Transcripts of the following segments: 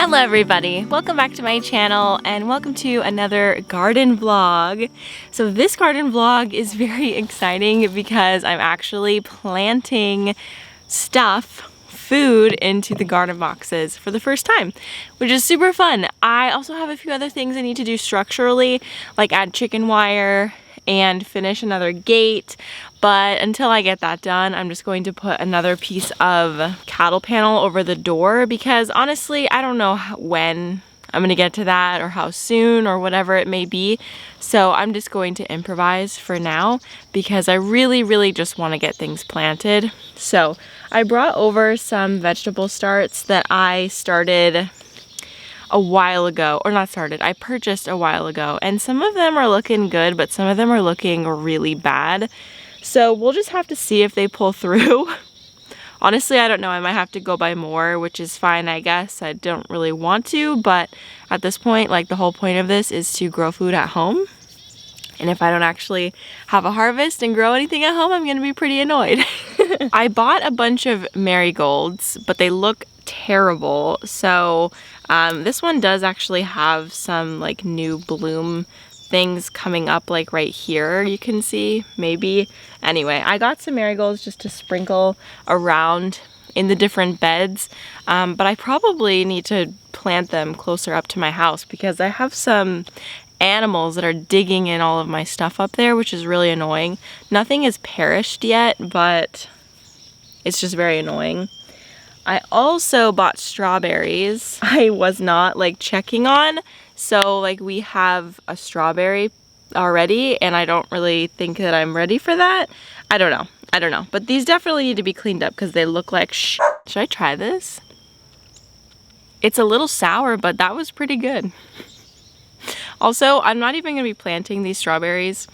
Hello everybody, welcome back to my channel and welcome to another garden vlog. So this garden vlog is very exciting because I'm actually planting food into the garden boxes for the first time, which is super fun. I also have a few other things I need to do structurally, like add chicken wire and finish another gate. But until I get that done, I'm just going to put another piece of cattle panel over the door because honestly, I don't know when I'm gonna get to that or how soon or whatever it may be. So I'm just going to improvise for now because I really just want to get things planted. So I brought over some vegetable starts that I started a while ago, or not started, I purchased a while ago, and some of them are looking good, but some of them are looking really bad. So we'll just have to see if they pull through. Honestly, I don't know, I might have to go buy more, which is fine, I guess. I don't really want to, but at this point, like the whole point of this is to grow food at home. And if I don't actually have a harvest and grow anything at home, I'm gonna be pretty annoyed. I bought a bunch of marigolds, but they look terrible. So this one does actually have some like new bloom things coming up, like right here, you can see, maybe. Anyway, I got some marigolds just to sprinkle around in the different beds, but I probably need to plant them closer up to my house because I have some animals that are digging in all of my stuff up there, which is really annoying. Nothing is perished yet, but it's just very annoying. I also bought strawberries. I was not like checking on, so like we have a strawberry already and I don't really think that I'm ready for that. I don't know, but these definitely need to be cleaned up because they look like shit. Should I try this? It's a little sour, but that was pretty good. Also, I'm not even gonna be planting these strawberries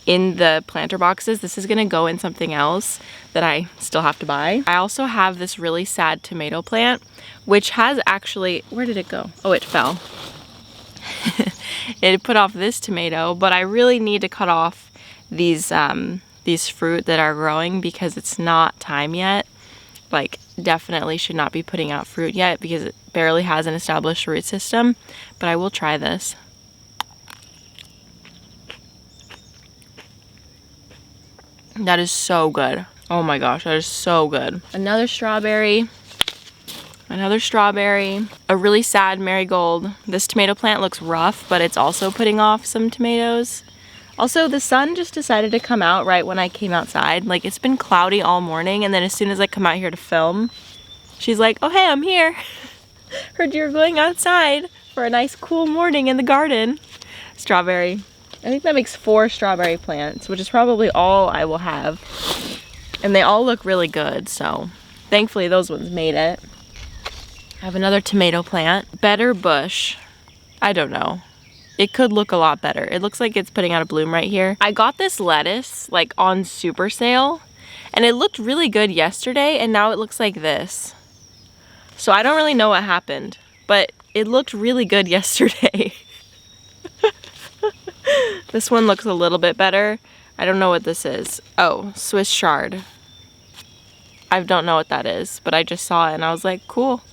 in the planter boxes. This is gonna go in something else that I still have to buy. I also have this really sad tomato plant, which has actually, where did it go? Oh, it fell. It put off this tomato, but I really need to cut off these fruit that are growing because it's not time yet. Like, definitely should not be putting out fruit yet because it barely has an established root system, but I will try this. That is so good. Oh my gosh, that is so good. Another strawberry, a really sad marigold. This tomato plant looks rough, but it's also putting off some tomatoes. Also, the sun just decided to come out right when I came outside. Like, it's been cloudy all morning, and then as soon as I come out here to film, she's like, oh hey, I'm here. Heard you're going outside for a nice cool morning in the garden. Strawberry. I think that makes 4 strawberry plants, which is probably all I will have. And they all look really good, so thankfully those ones made it. I have another tomato plant. Better bush. I don't know. It could look a lot better. It looks like it's putting out a bloom right here. I got this lettuce like on super sale, and it looked really good yesterday, and now it looks like this. So I don't really know what happened, but it looked really good yesterday. This one looks a little bit better. I don't know what this is. Oh, Swiss chard. I don't know what that is, but I just saw it and I was like, cool.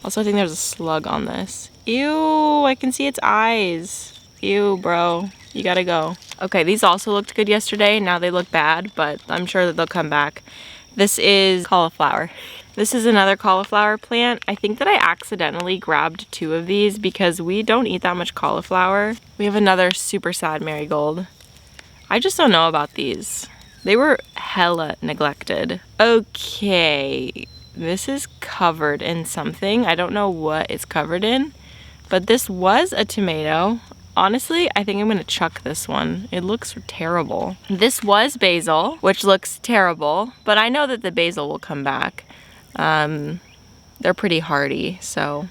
Also, I think there's a slug on this. Ew, I can see its eyes. Ew, bro, you gotta go. Okay, these also looked good yesterday. Now they look bad, but I'm sure that they'll come back. This is cauliflower. This is another cauliflower plant. I think that I accidentally grabbed 2 of these because we don't eat that much cauliflower. We have another super sad marigold. I just don't know about these. They were hella neglected. Okay, this is covered in something. I don't know what it's covered in, but this was a tomato. Honestly, I think I'm gonna chuck this one. It looks terrible. This was basil, which looks terrible, but I know that the basil will come back. They're pretty hardy, so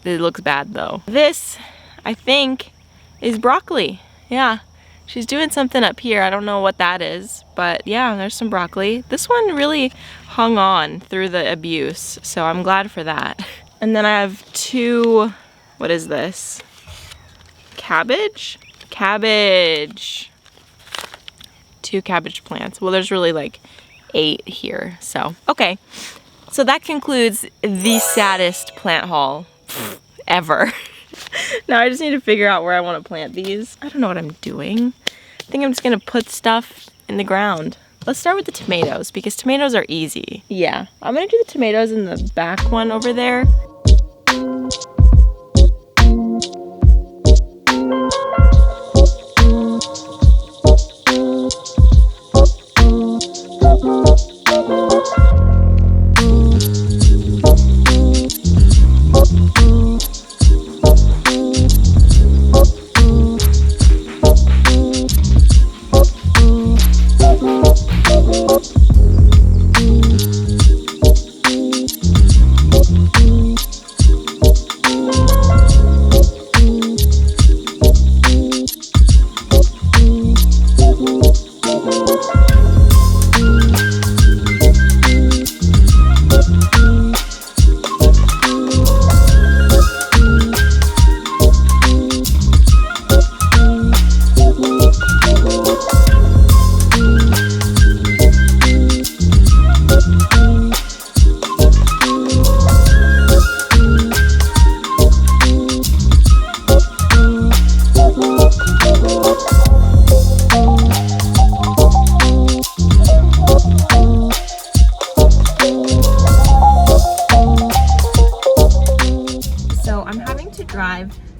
it looks bad though. This, I think, is broccoli. Yeah, she's doing something up here. I don't know what that is, but yeah, there's some broccoli. This one really hung on through the abuse, so I'm glad for that. And then I have two, what is this? Cabbage? Cabbage. 2 cabbage plants. Well, there's really like 8 here, so. Okay, so that concludes the saddest plant haul ever. Now I just need to figure out where I want to plant these. I don't know what I'm doing. I think I'm just gonna put stuff in the ground. Let's start with the tomatoes because tomatoes are easy. Yeah, I'm gonna do the tomatoes in the back one over there.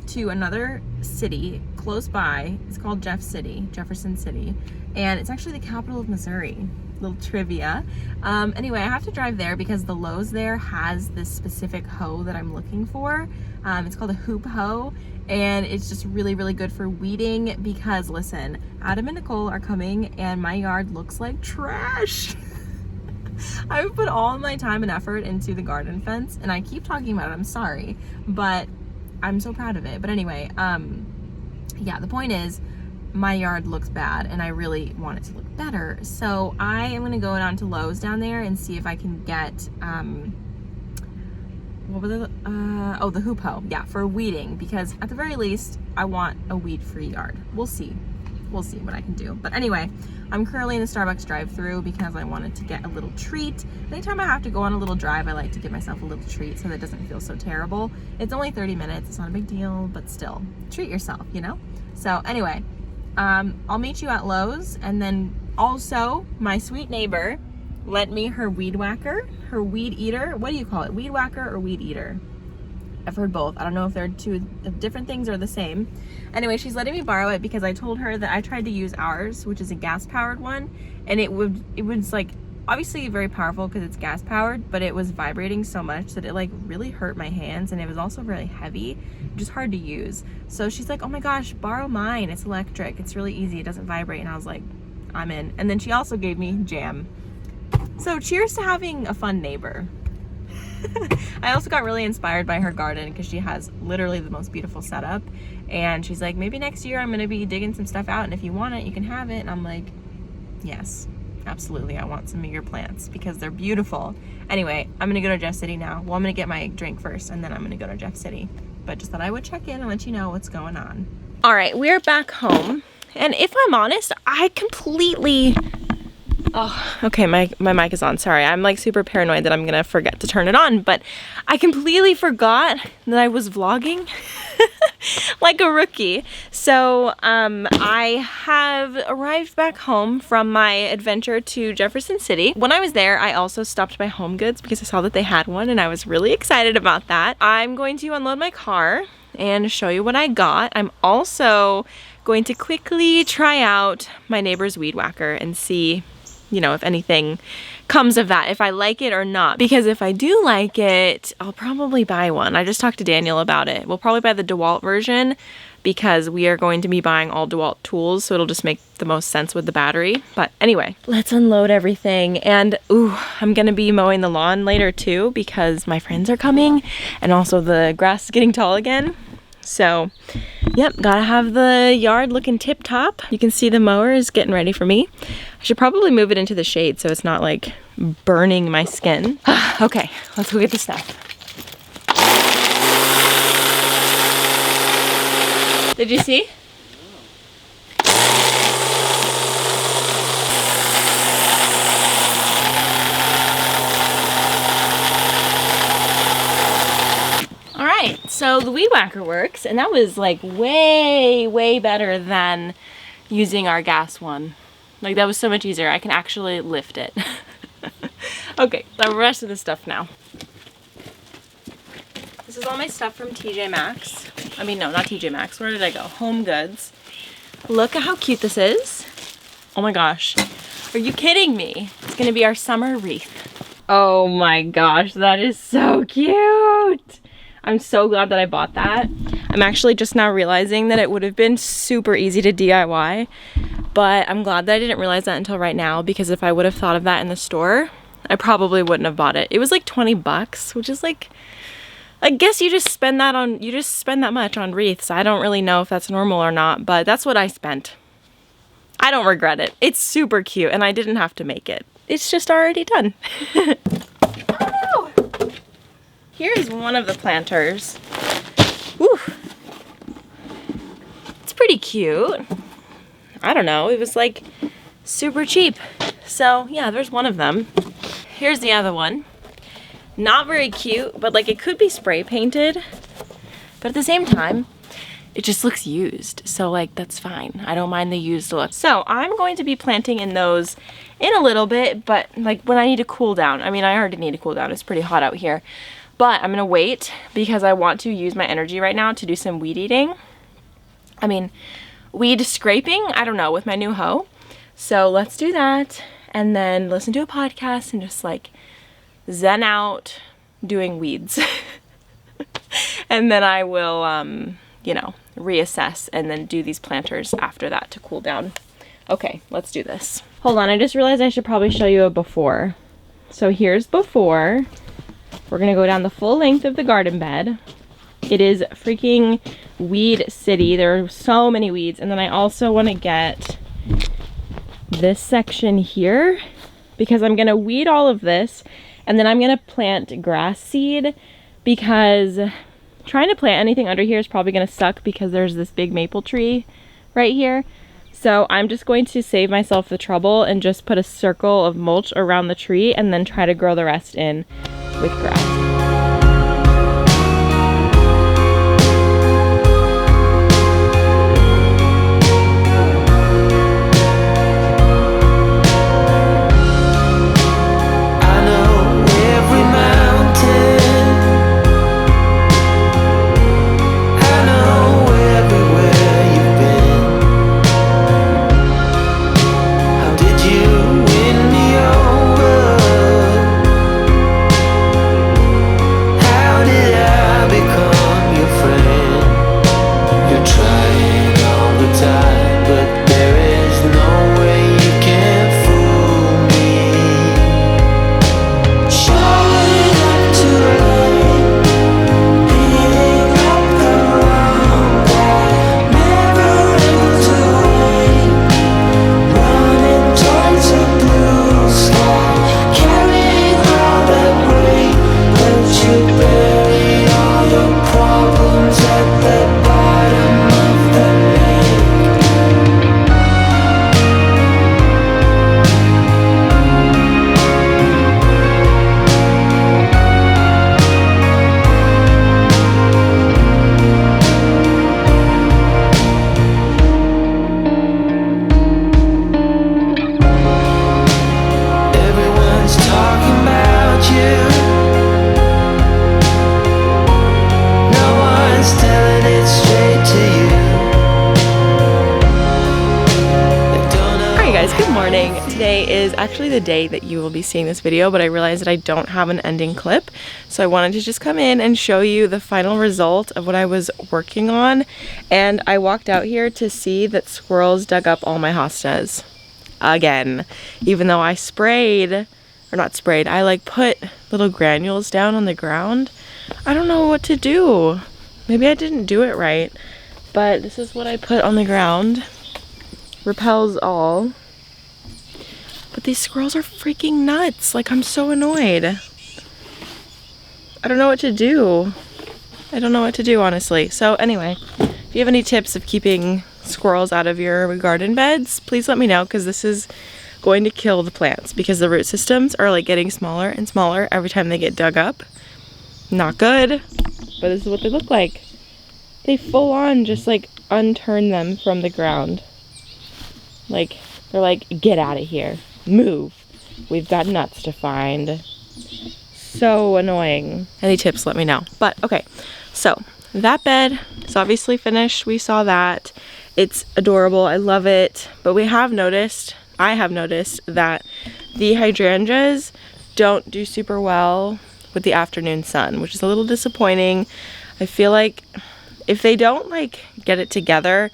To another city close by. It's called Jefferson City, and it's actually the capital of Missouri. Little trivia. Anyway, I have to drive there because the Lowe's there has this specific hoe that I'm looking for. It's called a hoop hoe, and it's just really, really good for weeding because listen, Adam and Nicole are coming and my yard looks like trash. I've put all my time and effort into the garden fence, and I keep talking about it, I'm sorry, but I'm so proud of it. But anyway, yeah, the point is my yard looks bad and I really want it to look better. So I am gonna go down to Lowe's down there and see if I can get, what was it? Oh, the hoop hoe, yeah, for weeding, because at the very least, I want a weed-free yard. We'll see what I can do. But anyway, I'm currently in the Starbucks drive-thru because I wanted to get a little treat. Anytime I have to go on a little drive, I like to give myself a little treat so that it doesn't feel so terrible. It's only 30 minutes, it's not a big deal, but still, treat yourself, you know? So anyway, I'll meet you at Lowe's, and then also my sweet neighbor lent me her weed whacker, her weed eater. What do you call it? Weed whacker or weed eater? I've heard both. I don't know if they're two different things or the same. Anyway, she's letting me borrow it because I told her that I tried to use ours, which is a gas powered one, and it was like obviously very powerful because it's gas powered, but it was vibrating so much that it like really hurt my hands, and it was also really heavy, just hard to use. So she's like, oh my gosh, borrow mine, it's electric, it's really easy, it doesn't vibrate. And I was like, I'm in. And then she also gave me jam. So cheers to having a fun neighbor. I also got really inspired by her garden because she has literally the most beautiful setup, and she's like, maybe next year I'm gonna be digging some stuff out, and if you want it, you can have it. And I'm like, yes, absolutely, I want some of your plants because they're beautiful. Anyway, I'm gonna go to Jeff City now. Well, I'm gonna get my drink first, and then I'm gonna go to Jeff City, but just thought I would check in and let you know what's going on. All right, we are back home, and if I'm honest, I completely oh, okay, my mic is on. Sorry, I'm like super paranoid that I'm gonna forget to turn it on, but I completely forgot that I was vlogging like a rookie. So I have arrived back home from my adventure to Jefferson City. When I was there, I also stopped by Home Goods because I saw that they had one, and I was really excited about that. I'm going to unload my car and show you what I got. I'm also going to quickly try out my neighbor's weed whacker and see, you know, if anything comes of that, if I like it or not. Because if I do like it, I'll probably buy one. I just talked to Daniel about it. We'll probably buy the DeWalt version because we are going to be buying all DeWalt tools, so it'll just make the most sense with the battery. But anyway, let's unload everything. And ooh, I'm gonna be mowing the lawn later too because my friends are coming, and also the grass is getting tall again. So, yep, gotta have the yard looking tip top. You can see the mower is getting ready for me. I should probably move it into the shade so it's not like burning my skin. Okay, let's go get the stuff. Did you see? So the weed whacker works, and that was like way better than using our gas one. Like, that was so much easier. I can actually lift it. Okay, the rest of the stuff now. This is all my stuff from TJ Maxx. I mean, no, not TJ Maxx. Where did I go? Home Goods. Look at how cute this is. Oh my gosh. Are you kidding me? It's gonna be our summer wreath. Oh my gosh, that is so cute. I'm so glad that I bought that. I'm actually just now realizing that it would have been super easy to DIY, but I'm glad that I didn't realize that until right now, because if I would have thought of that in the store, I probably wouldn't have bought it. It was like 20 bucks, which is like, I guess you just spend that much on wreaths. I don't really know if that's normal or not, but that's what I spent. I don't regret it. It's super cute, and I didn't have to make it. It's just already done. Oh! Here's one of the planters. Woo! It's pretty cute. I don't know, it was like super cheap. So yeah, there's one of them. Here's the other one. Not very cute, but like it could be spray painted. But at the same time, it just looks used. So like, that's fine. I don't mind the used look. So I'm going to be planting in those in a little bit, but like when I need to cool down. I mean, I already need to cool down. It's pretty hot out here. But I'm gonna wait because I want to use my energy right now to do some weed eating. I mean, weed scraping, I don't know, with my new hoe. So let's do that and then listen to a podcast and just like zen out doing weeds. And then I will, you know, reassess and then do these planters after that to cool down. Okay, let's do this. Hold on, I just realized I should probably show you a before. So here's before. We're gonna go down the full length of the garden bed. It is freaking weed city. There are so many weeds. And then I also wanna get this section here because I'm gonna weed all of this and then I'm gonna plant grass seed because trying to plant anything under here is probably gonna suck because there's this big maple tree right here. So I'm just going to save myself the trouble and just put a circle of mulch around the tree and then try to grow the rest in with grass. Today is actually the day that you will be seeing this video, but I realized that I don't have an ending clip. So I wanted to just come in and show you the final result of what I was working on. And I walked out here to see that squirrels dug up all my hostas again. Even though I sprayed, or not sprayed, I like put little granules down on the ground. I don't know what to do. maybe I didn't do it right, but this is what I put on the ground. Repels all. But these squirrels are freaking nuts. Like, I'm so annoyed. I don't know what to do. I don't know what to do, honestly. So anyway, if you have any tips of keeping squirrels out of your garden beds, please let me know, because this is going to kill the plants, because the root systems are like getting smaller and smaller every time they get dug up. Not good, but this is what they look like. They full on just like unturn them from the ground. Like, they're like, get out of here, move. We've got nuts to find. So annoying. Any tips, let me know. But okay, so that bed is obviously finished. We saw that. It's adorable. I love it. But I have noticed that the hydrangeas don't do super well with the afternoon sun, which is a little disappointing. I feel like if they don't like get it together,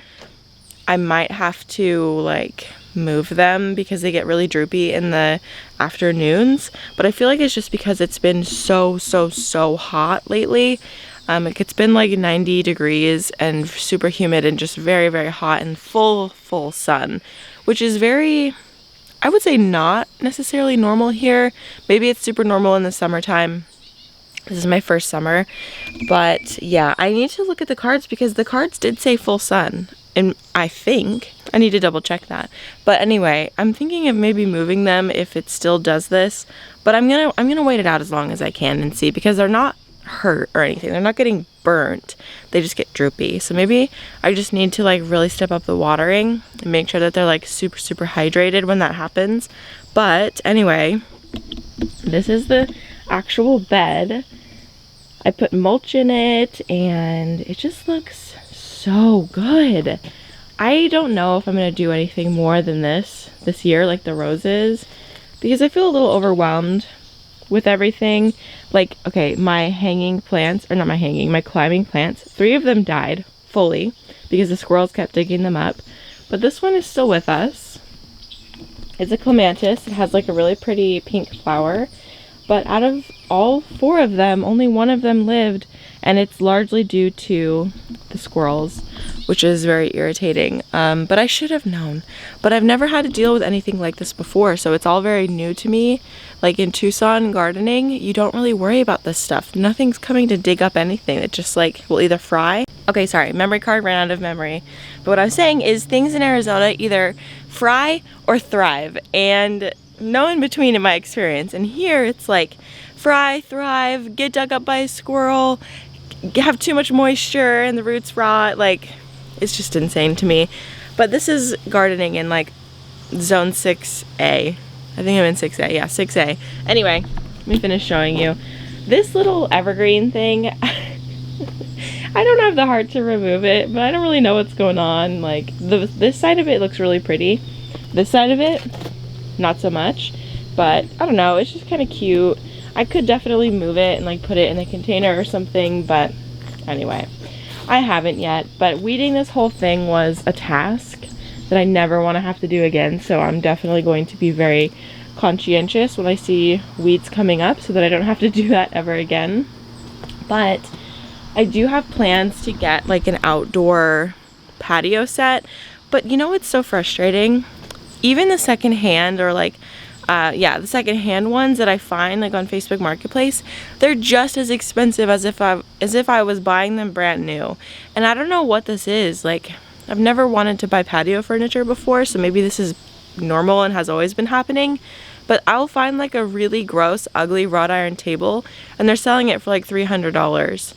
I might have to like move them because they get really droopy in the afternoons. But I feel like it's just because it's been so hot lately. It's been like 90 degrees and super humid and just very, very hot and full sun, which is very, I would say, not necessarily normal here. Maybe it's super normal in the summertime. This is my first summer, but yeah, I need to look at the cards because the cards did say full sun, and I think I need to double check that. But anyway, I'm thinking of maybe moving them if it still does this, but I'm gonna wait it out as long as I can and see, because they're not hurt or anything. They're not getting burnt. They just get droopy. So maybe I just need to like really step up the watering and make sure that they're like super hydrated when that happens. But anyway, this is the actual bed. I put mulch in it and it just looks so good. I don't know if I'm gonna do anything more than this year, like the roses, because I feel a little overwhelmed with everything. Like, okay, my hanging plants, or not my hanging, my climbing plants, 3 of them died fully because the squirrels kept digging them up. But this one is still with us. It's a clematis. It has like a really pretty pink flower. But out of all 4 of them, only 1 of them lived, and it's largely due to the squirrels, which is very irritating. But I should have known. But I've never had to deal with anything like this before, so it's all very new to me. Like in Tucson gardening, you don't really worry about this stuff. Nothing's coming to dig up anything. It just like will either fry. Okay, sorry, memory card ran out of memory. But what I'm saying is things in Arizona either fry or thrive, and no in between in my experience. And here it's like fry, thrive, get dug up by a squirrel, have too much moisture and the roots rot. Like, it's just insane to me. But this is gardening in like zone 6A. I think I'm in 6A. Yeah, 6A. Anyway, let me finish showing you. This little evergreen thing, I don't have the heart to remove it, but I don't really know what's going on. Like, this side of it looks really pretty. This side of it, not so much. But I don't know, it's just kind of cute. I could definitely move it and like put it in a container or something, but anyway, I haven't yet. But weeding this whole thing was a task that I never want to have to do again, so I'm definitely going to be very conscientious when I see weeds coming up so that I don't have to do that ever again. But I do have plans to get like an outdoor patio set, but you know what's so frustrating? Even the secondhand or like the secondhand ones that I find like on Facebook Marketplace, they're just as expensive as if I was buying them brand new. And I don't know what this is. Like, I've never wanted to buy patio furniture before, so maybe this is normal and has always been happening. But I'll find like a really gross, ugly wrought iron table and they're selling it for like $300.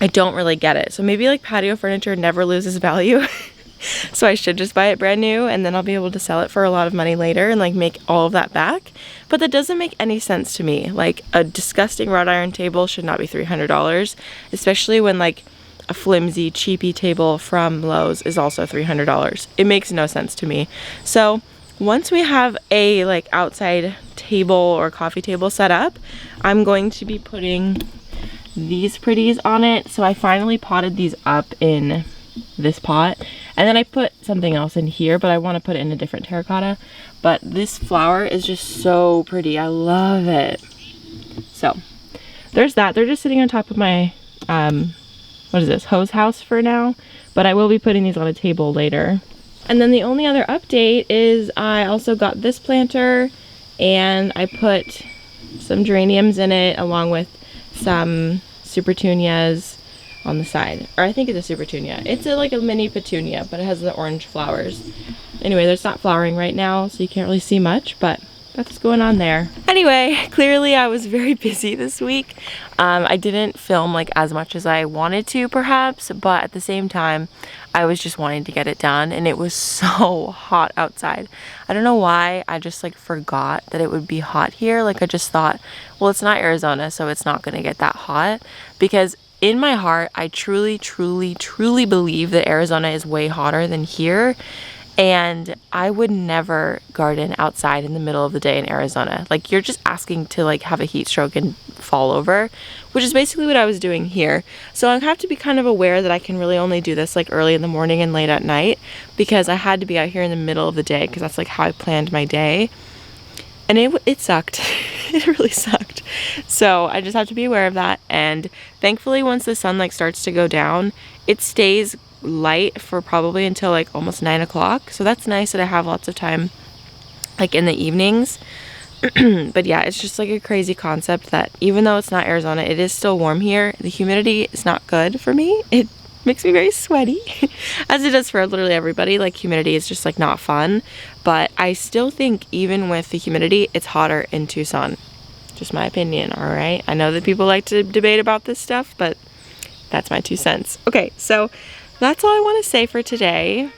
I don't really get it. So maybe like patio furniture never loses value. So I should just buy it brand new and then I'll be able to sell it for a lot of money later and like make all of that back. But that doesn't make any sense to me. Like, a disgusting wrought iron table should not be $300, especially when like a flimsy, cheapy table from Lowe's is also $300. It makes no sense to me. So once we have a like outside table or coffee table set up, I'm going to be putting these pretties on it. So I finally potted these up in this pot, and then I put something else in here, but I want to put it in a different terracotta. But this flower is just so pretty. I love it. So there's that. They're just sitting on top of my what is this, hose house for now, but I will be putting these on a table later. And then the only other update is I also got this planter and I put some geraniums in it along with some supertunias on the side. Or I think it's a supertunia. It's like a mini petunia, but it has the orange flowers. Anyway, it's not flowering right now, so you can't really see much, but that's what's going on there. Anyway, clearly I was very busy this week. I didn't film like as much as I wanted to perhaps, but at the same time, I was just wanting to get it done, and it was so hot outside. I don't know why, I just like forgot that it would be hot here. Like I just thought, well, it's not Arizona, so it's not gonna get that hot, because in my heart, I truly, truly, truly believe that Arizona is way hotter than here. And I would never garden outside in the middle of the day in Arizona. Like, you're just asking to like have a heat stroke and fall over, which is basically what I was doing here. So I have to be kind of aware that I can really only do this like early in the morning and late at night, because I had to be out here in the middle of the day because that's like how I planned my day. And it sucked. It really sucked. So I just have to be aware of that. And thankfully, once the sun like starts to go down, it stays light for probably until like almost 9 o'clock. So that's nice that I have lots of time like in the evenings. But yeah, it's just like a crazy concept that even though it's not Arizona, it is still warm here. The humidity is not good for me. It makes me very sweaty, as it does for literally everybody. Like, humidity is just like not fun, but I still think even with the humidity, it's hotter in Tucson. Just my opinion, all right? I know that people like to debate about this stuff, but that's my 2 cents. Okay, so that's all I want to say for today.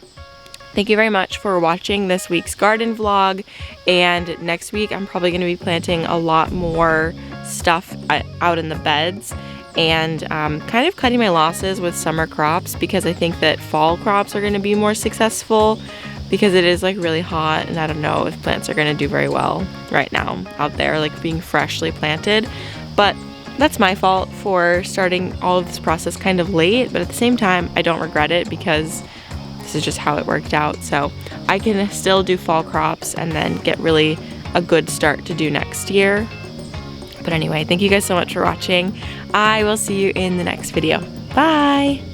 Thank you very much for watching this week's garden vlog, and next week I'm probably going to be planting a lot more stuff out in the beds, and kind of cutting my losses with summer crops, because I think that fall crops are going to be more successful, because it is like really hot, and I don't know if plants are going to do very well right now out there, like being freshly planted. But that's my fault for starting all of this process kind of late, but at the same time, I don't regret it, because this is just how it worked out. So I can still do fall crops and then get really a good start to do next year. But anyway, thank you guys so much for watching. I will see you in the next video. Bye!